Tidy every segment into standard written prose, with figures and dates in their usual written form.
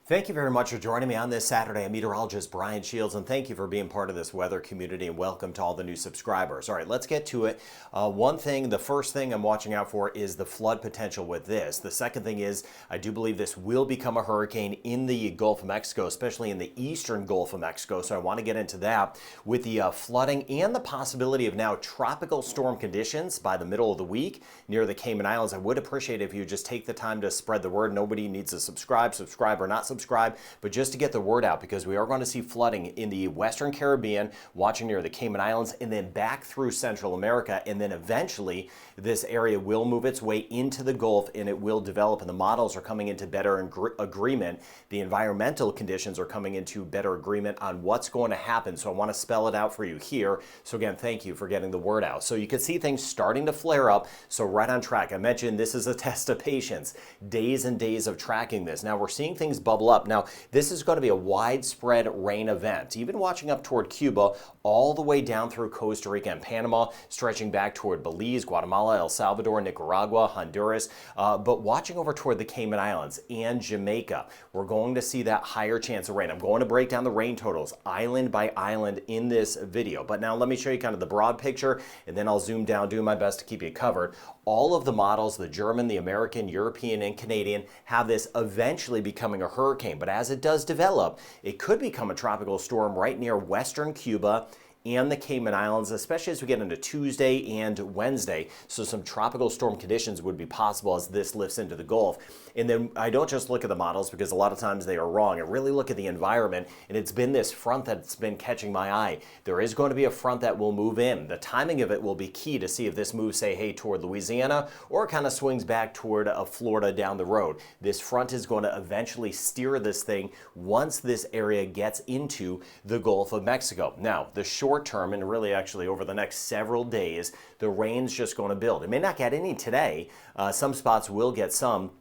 Thank you very much for joining me on this Saturday. I'm meteorologist Brian Shields, and thank you for being part of this weather community, and welcome to all the new subscribers. All right, let's get to it. The first thing I'm watching out for is the flood potential with this. The second thing is I do believe this will become a hurricane in the Gulf of Mexico, especially in the eastern Gulf of Mexico, so I want to get into that with the flooding and the possibility of now tropical storm conditions by the middle of the week near the Cayman Islands. I would appreciate it if you just take the time to spread the word. Nobody needs to subscribe or not subscribe, but just to get the word out, because we are going to see flooding in the Western Caribbean, watching near the Cayman Islands, and then back through Central America, and then eventually this area will move its way into the Gulf and it will develop, and the models are coming into better agreement. The environmental conditions are coming into better agreement on what's going to happen, so I want to spell it out for you here. So again, thank you for getting the word out. So you can see things starting to flare up, so right on track. I mentioned this is a test of patience, days and days of tracking this. Now we're seeing things bubble up. Now, this is going to be a widespread rain event, even watching up toward Cuba, all the way down through Costa Rica and Panama, stretching back toward Belize, Guatemala, El Salvador, Nicaragua, Honduras, but watching over toward the Cayman Islands and Jamaica. We're going to see that higher chance of rain. I'm going to break down the rain totals island by island in this video, but now let me show you kind of the broad picture, and then I'll zoom down, do my best to keep you covered. All of the models, the German, the American, European, and Canadian, have this eventually becoming a hurricane. But as it does develop, it could become a tropical storm right near western Cuba and the Cayman Islands, especially as we get into Tuesday and Wednesday. So some tropical storm conditions would be possible as this lifts into the Gulf. And then I don't just look at the models, because a lot of times they are wrong. I really look at the environment, and it's been this front that's been catching my eye. There is going to be a front that will move in. The timing of it will be key to see if this moves, say, hey, toward Louisiana, or kind of swings back toward Florida down the road. This front is going to eventually steer this thing once this area gets into the Gulf of Mexico. Now, the short term, and really actually over the next several days, the rain's just going to build. It may not get any today. Some spots will get some,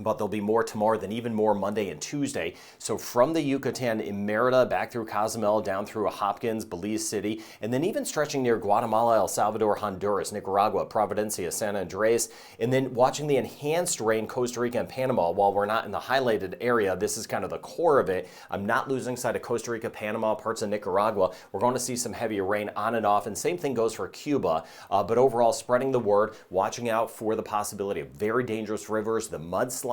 but there'll be more tomorrow, then even more Monday and Tuesday. So from the Yucatan in Merida, back through Cozumel, down through Hopkins, Belize City, and then even stretching near Guatemala, El Salvador, Honduras, Nicaragua, Providencia, San Andres, and then watching the enhanced rain, Costa Rica and Panama. While we're not in the highlighted area, this is kind of the core of it. I'm not losing sight of Costa Rica, Panama, parts of Nicaragua. We're going to see some heavier rain on and off, and same thing goes for Cuba. But overall, spreading the word, watching out for the possibility of very dangerous rivers, the mudslides,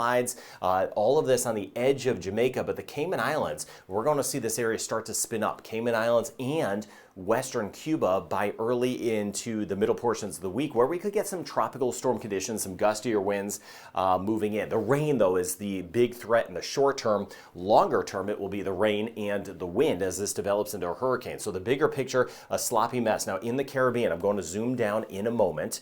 all of this on the edge of Jamaica. But the Cayman Islands, we're going to see this area start to spin up. Cayman Islands and western Cuba by early into the middle portions of the week, where we could get some tropical storm conditions, some gustier winds moving in. The rain, though, is the big threat in the short term. Longer term, it will be the rain and the wind as this develops into a hurricane. So the bigger picture, a sloppy mess. Now in the Caribbean, I'm going to zoom down in a moment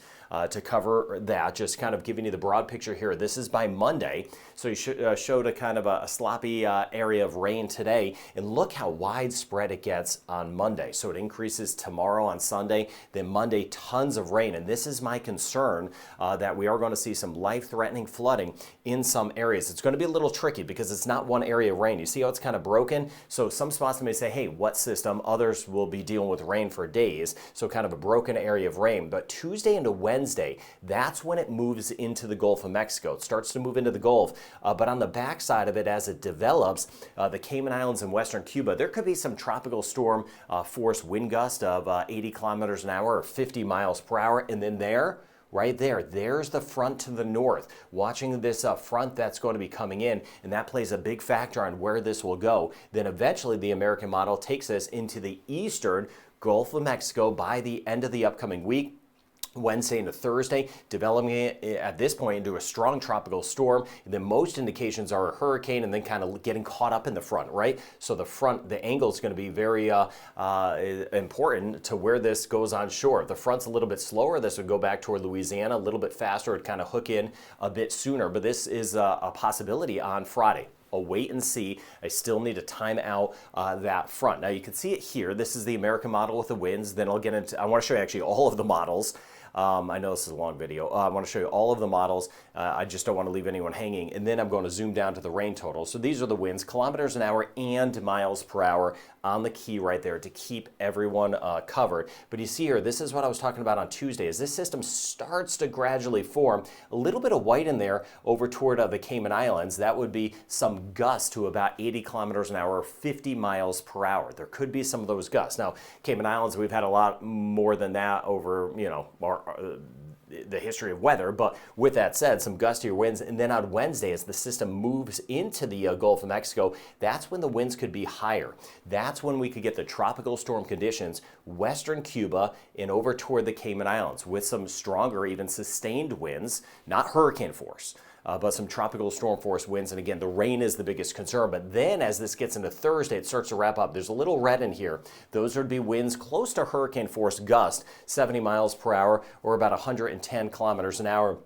to cover that, just kind of giving you the broad picture here. This is by Monday, so you showed a kind of a sloppy area of rain today, and look how widespread it gets on Monday. So it increases tomorrow on Sunday, then Monday tons of rain, and this is my concern, that we are going to see some life-threatening flooding in some areas. It's going to be a little tricky because it's not one area of rain. You see how it's kind of broken? So some spots may say, hey, what system? Others will be dealing with rain for days, so kind of a broken area of rain. But Tuesday into Wednesday, that's when it moves into the Gulf of Mexico. It starts to move into the Gulf, but on the backside of it, as it develops, the Cayman Islands and western Cuba, there could be some tropical storm force wind gust of 80 kilometers an hour or 50 miles per hour, and then right there's the front to the north. Watching this front that's going to be coming in, and that plays a big factor on where this will go. Then eventually the American model takes us into the eastern Gulf of Mexico by the end of the upcoming week. Wednesday into Thursday, developing it at this point into a strong tropical storm. And then most indications are a hurricane, and then kind of getting caught up in the front, right? So the angle is going to be very important to where this goes on shore. If the front's a little bit slower, this would go back toward Louisiana. A little bit faster, it'd kind of hook in a bit sooner. But this is a possibility on Friday. A wait and see. I still need to time out that front. Now you can see it here. This is the American model with the winds. Then I'll get into, I want to show you actually all of the models. I know this is a long video. I want to show you all of the models. I just don't want to leave anyone hanging. And then I'm going to zoom down to the rain total. So these are the winds, kilometers an hour and miles per hour on the key right there to keep everyone covered. But you see here, this is what I was talking about on Tuesday. As this system starts to gradually form, a little bit of white in there over toward the Cayman Islands. That would be some gusts to about 80 kilometers an hour, 50 miles per hour. There could be some of those gusts. Now, Cayman Islands, we've had a lot more than that over, the history of weather, but with that said, some gustier winds. And then on Wednesday, as the system moves into the Gulf of Mexico, that's when the winds could be higher. That's when we could get the tropical storm conditions, western Cuba and over toward the Cayman Islands with some stronger, even sustained winds, not hurricane force. But some tropical storm force winds. And again, the rain is the biggest concern. But then as this gets into Thursday, it starts to wrap up. There's a little red in here. Those would be winds close to hurricane force gust, 70 miles per hour or about 110 kilometers an hour.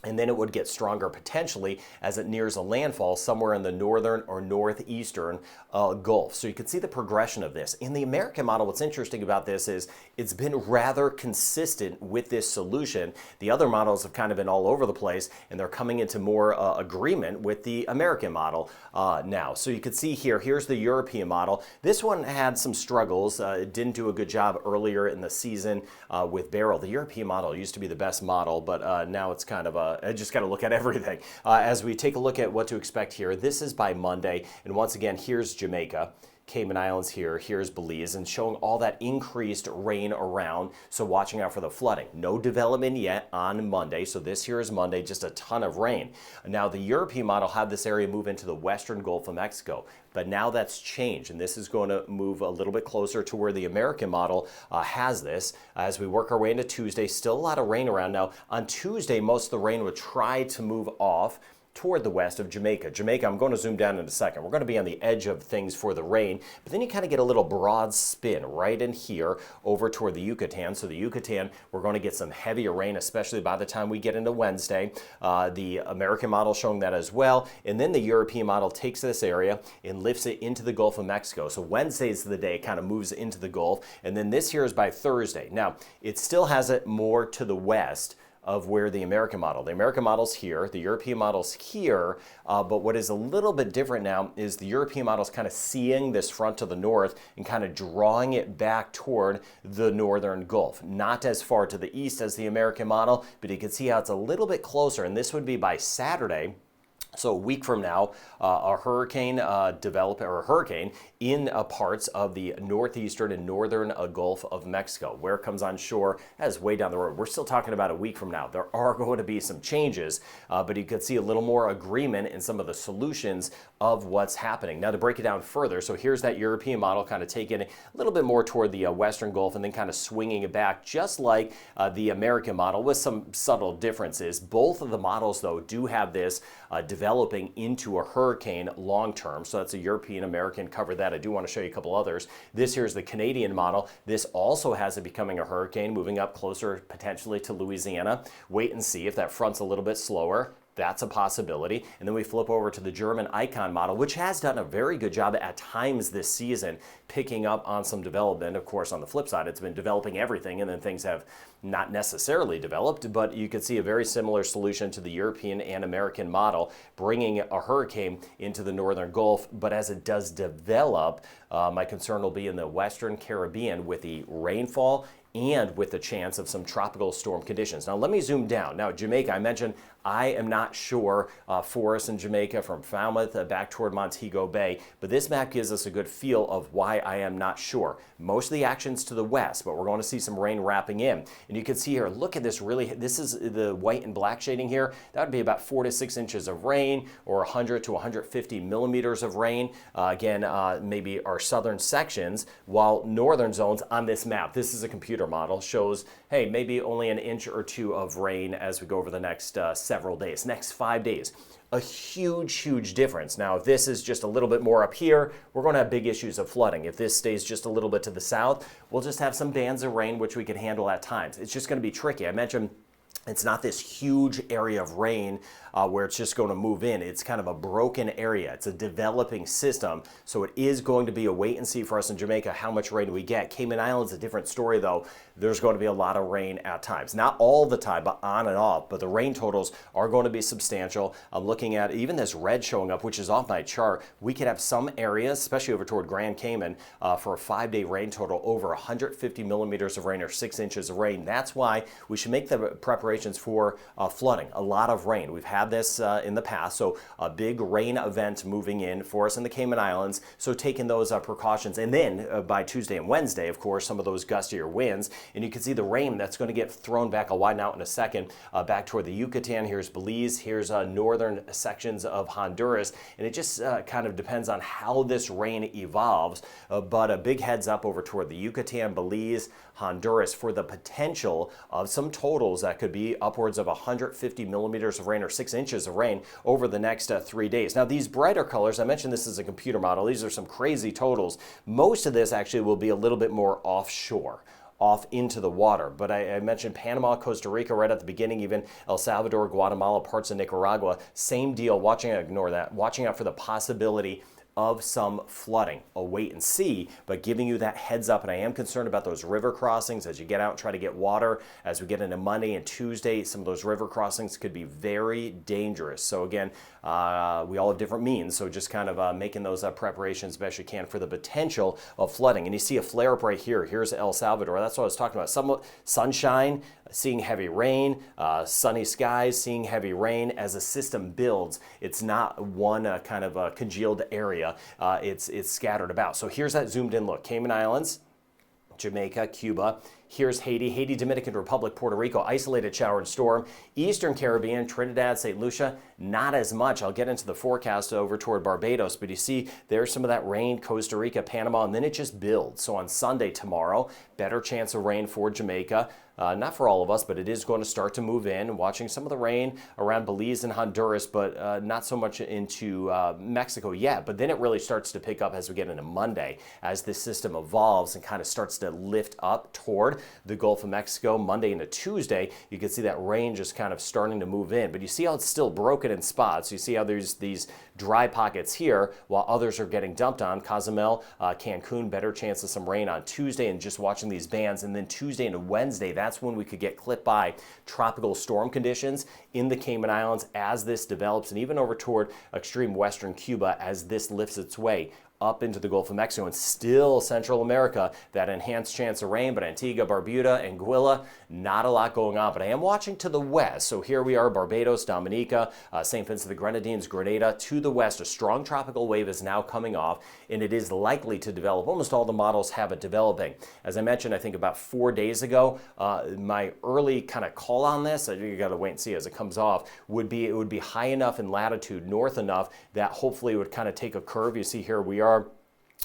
And then it would get stronger potentially as it nears a landfall somewhere in the northern or northeastern Gulf. So you can see the progression of this. In the American model, what's interesting about this is it's been rather consistent with this solution. The other models have kind of been all over the place, and they're coming into more agreement with the American model now. So you can see here, here's the European model. This one had some struggles. It didn't do a good job earlier in the season with Beryl. The European model used to be the best model, but now it's kind of a I just got to look at everything. As we take a look at what to expect here, this is by Monday. And once again, here's Jamaica, Cayman Islands here, here's Belize, and showing all that increased rain around. So watching out for the flooding. No development yet on Monday. So this here is Monday, just a ton of rain. Now the European model had this area move into the western Gulf of Mexico. But now that's changed, and this is going to move a little bit closer to where the American model has this. As we work our way into Tuesday, still a lot of rain around. Now, on Tuesday, most of the rain would try to move off toward the west of Jamaica. Jamaica, I'm going to zoom down in a second. We're going to be on the edge of things for the rain, but then you kind of get a little broad spin right in here over toward the Yucatan. So the Yucatan, we're going to get some heavier rain, especially by the time we get into Wednesday. The American model showing that as well. And then the European model takes this area and lifts it into the Gulf of Mexico. So Wednesday's the day it kind of moves into the Gulf. And then this here is by Thursday. Now, it still has it more to the west of where the American model's here, the European model's here, but what is a little bit different now is the European model's kind of seeing this front to the north and kind of drawing it back toward the northern Gulf. Not as far to the east as the American model, but you can see how it's a little bit closer, and this would be by Saturday. So a week from now, a hurricane in parts of the northeastern and northern Gulf of Mexico. Where it comes on shore, that is way down the road. We're still talking about a week from now. There are going to be some changes, but you could see a little more agreement in some of the solutions of what's happening. Now to break it down further, so here's that European model kind of taking it a little bit more toward the western Gulf and then kind of swinging it back, just like the American model with some subtle differences. Both of the models, though, do have this developing into a hurricane long term. So that's a European American, cover that. I do want to show you a couple others. This here is the Canadian model. This also has it becoming a hurricane, moving up closer potentially to Louisiana. Wait and see if that front's a little bit slower. That's a possibility. And then we flip over to the German Icon model, which has done a very good job at times this season picking up on some development. Of course, on the flip side, it's been developing everything, and then things have not necessarily developed, but you could see a very similar solution to the European and American model, bringing a hurricane into the northern Gulf. But as it does develop, my concern will be in the western Caribbean with the rainfall and with the chance of some tropical storm conditions. Now let me zoom down. Now Jamaica, I mentioned I am not sure for us in Jamaica from Falmouth back toward Montego Bay, but this map gives us a good feel of why I am not sure. Most of the action's to the west, but we're going to see some rain wrapping in. And you can see here, look at this this is the white and black shading here. That would be about 4 to 6 inches of rain or 100 to 150 millimeters of rain. Again, maybe our southern sections, while northern zones on this map, this is a computer model, shows, hey, maybe only an inch or two of rain as we go over the next several days, next 5 days. A huge difference. Now, if this is just a little bit more up here, we're going to have big issues of flooding. If this stays just a little bit to the south, we'll just have some bands of rain, which we can handle at times. It's just going to be tricky. I mentioned It's not this huge area of rain where it's just going to move in. It's kind of a broken area. It's a developing system. So it is going to be a wait and see for us in Jamaica how much rain we get. Cayman Islands, a different story though. There's going to be a lot of rain at times. Not all the time, but on and off. But the rain totals are going to be substantial. I'm looking at even this red showing up, which is off my chart. We could have some areas, especially over toward Grand Cayman, for a 5-day rain total over 150 millimeters of rain or 6 inches of rain. That's why we should make the preparations for flooding. A lot of rain. We've had this in the past, so a big rain event moving in for us in the Cayman Islands. So taking those precautions, and then by Tuesday and Wednesday, of course, some of those gustier winds, and you can see the rain that's going to get thrown back. I'll widen out in a second. Back toward the Yucatan. Here's Belize. Here's northern sections of Honduras, and it just kind of depends on how this rain evolves. But a big heads up over toward the Yucatan, Belize, Honduras for the potential of some totals that could be upwards of 150 millimeters of rain or 6 inches of rain over the next 3 days. Now these brighter colors, I mentioned this is a computer model. These are some crazy totals. Most of this actually will be a little bit more offshore, off into the water. But I mentioned Panama, Costa Rica right at the beginning, even El Salvador, Guatemala, parts of Nicaragua. Same deal, ignore that, watching out for the possibility of some flooding. A wait and see, but giving you that heads up. And I am concerned about those river crossings as you get out and try to get water. As we get into Monday and Tuesday, some of those river crossings could be very dangerous. So again, we all have different means, so just kind of making those preparations best you can for the potential of flooding. And you see a flare up right here. Here's El Salvador. That's what I was talking about. Some sunshine, seeing heavy rain, sunny skies, seeing heavy rain. As a system builds, it's not one kind of a congealed area. It's scattered about. So here's that zoomed in look. Cayman Islands, Jamaica, Cuba. Here's Haiti, Dominican Republic, Puerto Rico, isolated shower and storm. Eastern Caribbean, Trinidad, St. Lucia, not as much. I'll get into the forecast over toward Barbados, but you see there's some of that rain, Costa Rica, Panama, and then it just builds. So on Sunday, tomorrow, better chance of rain for Jamaica. Not for all of us, but it is going to start to move in. Watching some of the rain around Belize and Honduras, but not so much into Mexico yet. But then it really starts to pick up as we get into Monday, as this system evolves and kind of starts to lift up toward the Gulf of Mexico. Monday into Tuesday, you can see that rain just kind of starting to move in. But you see how it's still broken in spots. You see how there's these dry pockets here while others are getting dumped on. Cozumel, Cancun, better chance of some rain on Tuesday, and just watching these bands. And then Tuesday into Wednesday, that's when we could get clipped by tropical storm conditions in the Cayman Islands as this develops, and even over toward extreme western Cuba as this lifts its way up into the Gulf of Mexico, and still Central America, that enhanced chance of rain. But Antigua, Barbuda, Anguilla, not a lot going on. But I am watching to the west. So here we are, Barbados, Dominica, St. Vincent the Grenadines, Grenada. To the west, a strong tropical wave is now coming off, and it is likely to develop. Almost all the models have it developing. As I mentioned, I think about 4 days ago, my early kind of call on this, you got to wait and see as it comes off, would be it would be high enough in latitude, north enough, that hopefully it would kind of take a curve. You see here we are,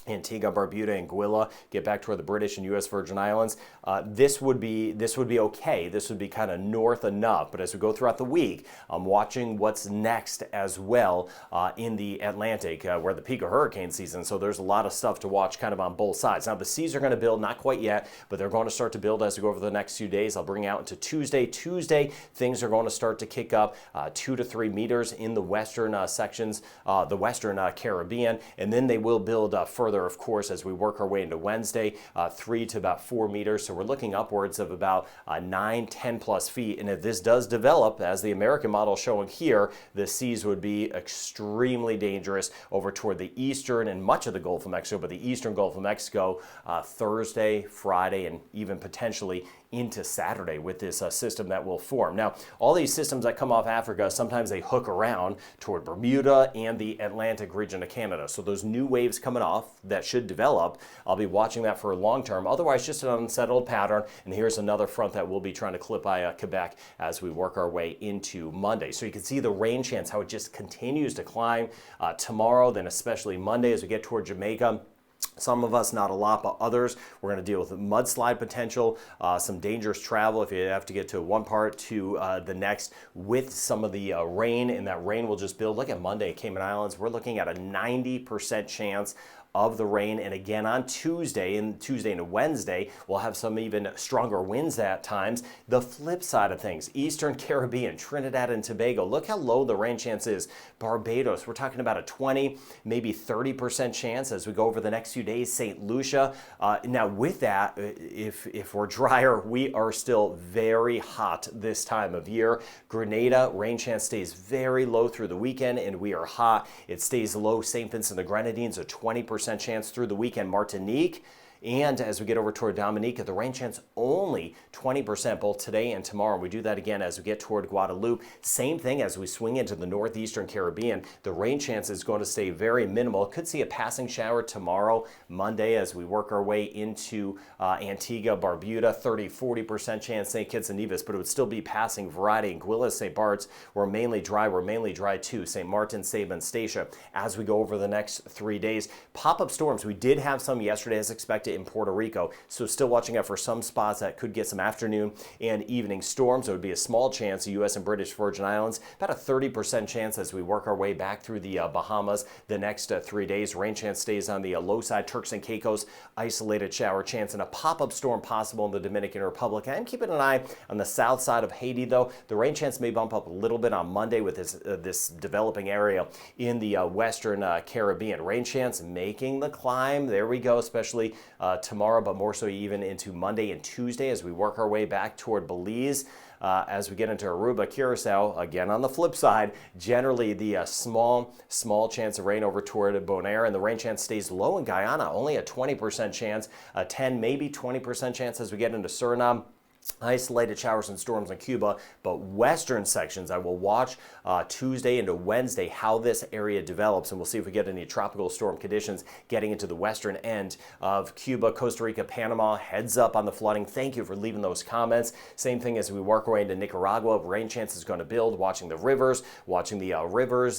Antigua, Barbuda, Anguilla, get back to where the British and U.S. Virgin Islands. This would be okay. This would be kind of north enough. But as we go throughout the week, I'm watching what's next as well in the Atlantic, where the peak of hurricane season. So there's a lot of stuff to watch kind of on both sides. Now the seas are going to build, not quite yet, but they're going to start to build as we go over the next few days. I'll bring out into Tuesday. Tuesday, things are going to start to kick up 2 to 3 meters in the western sections, the western Caribbean, and then they will build further, of course, as we work our way into Wednesday, 3 to about 4 meters. So we're looking upwards of about 9, 10 plus feet. And if this does develop, as the American model showing here, the seas would be extremely dangerous over toward the eastern and much of the Gulf of Mexico, but the eastern Gulf of Mexico Thursday, Friday, and even potentially into Saturday with this system that will form. Now, all these systems that come off Africa, sometimes they hook around toward Bermuda and the Atlantic region of Canada. So those new waves coming off that should develop, I'll be watching that for a long term. Otherwise, just an unsettled pattern. And here's another front that we'll be trying to clip by Quebec as we work our way into Monday. So you can see the rain chance, how it just continues to climb tomorrow, then especially Monday as we get toward Jamaica. Some of us, not a lot, but others, we're going to deal with mudslide potential, some dangerous travel if you have to get to one part to the next with some of the rain, and that rain will just build. Look at Monday, Cayman Islands. We're looking at a 90% chance of the rain. And again on Tuesday and Wednesday, we'll have some even stronger winds at times. The flip side of things, Eastern Caribbean, Trinidad and Tobago, look how low the rain chance is. Barbados, we're talking about a 20, maybe 30% chance as we go over the next few days. St. Lucia, now with that, if we're drier, we are still very hot this time of year. Grenada, rain chance stays very low through the weekend, and we are hot. It stays low. St. Vincent and the Grenadines, a 20% chance through the weekend. Martinique, and as we get over toward Dominica, the rain chance only 20% both today and tomorrow. We do that again as we get toward Guadeloupe. Same thing as we swing into the northeastern Caribbean. The rain chance is going to stay very minimal. Could see a passing shower tomorrow, Monday, as we work our way into Antigua, Barbuda, 30-40% chance, St. Kitts and Nevis, but it would still be passing. Variety in Anguilla, St. Bart's, we're mainly dry too. St. Martin, Saba, and Statia as we go over the next 3 days. Pop-up storms, we did have some yesterday as expected in Puerto Rico, so still watching out for some spots that could get some afternoon and evening storms. There would be a small chance, the U.S. and British Virgin Islands, about a 30% chance as we work our way back through the Bahamas the next 3 days. Rain chance stays on the low side. Turks and Caicos, isolated shower chance, and a pop-up storm possible in the Dominican Republic. I'm keeping an eye on the south side of Haiti, though. The rain chance may bump up a little bit on Monday with this developing area in the western Caribbean. Rain chance making the climb. There we go, especially tomorrow, but more so even into Monday and Tuesday as we work our way back toward Belize. As we get into Aruba, Curacao, again on the flip side, generally the small chance of rain over toward Bonaire, and the rain chance stays low in Guyana, only a 20% chance, a 10, maybe 20% chance as we get into Suriname. Isolated showers and storms in Cuba, but western sections, I will watch Tuesday into Wednesday how this area develops, and we'll see if we get any tropical storm conditions getting into the western end of Cuba, Costa Rica, Panama. Heads up on the flooding. Thank you for leaving those comments. Same thing as we work our way into Nicaragua. Rain chance is going to build, watching the rivers,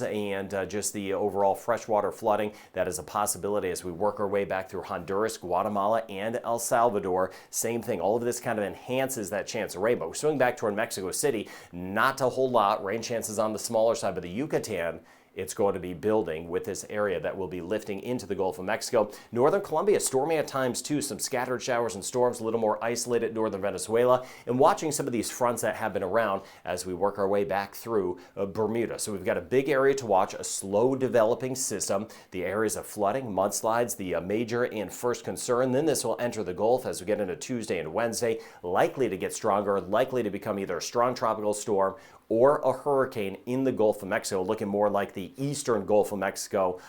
and just the overall freshwater flooding. That is a possibility as we work our way back through Honduras, Guatemala, and El Salvador. Same thing. All of this kind of enhances that chance of rain, but we're swinging back toward Mexico City. Not a whole lot. Rain chances on the smaller side, but the Yucatan, it's going to be building with this area that will be lifting into the Gulf of Mexico. Northern Colombia, stormy at times too. Some scattered showers and storms, a little more isolated northern Venezuela, and watching some of these fronts that have been around as we work our way back through Bermuda. So we've got a big area to watch, a slow developing system. The areas of flooding, mudslides, the major and first concern. Then this will enter the Gulf as we get into Tuesday and Wednesday, likely to get stronger, likely to become either a strong tropical storm or a hurricane in the Gulf of Mexico, looking more like the eastern Gulf of Mexico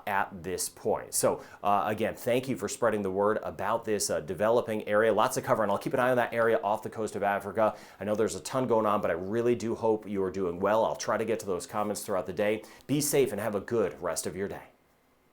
at this point. So again, thank you for spreading the word about this developing area. Lots to cover, and I'll keep an eye on that area off the coast of Africa. I know there's a ton going on, but I really do hope you are doing well. I'll try to get to those comments throughout the day. Be safe and have a good rest of your day.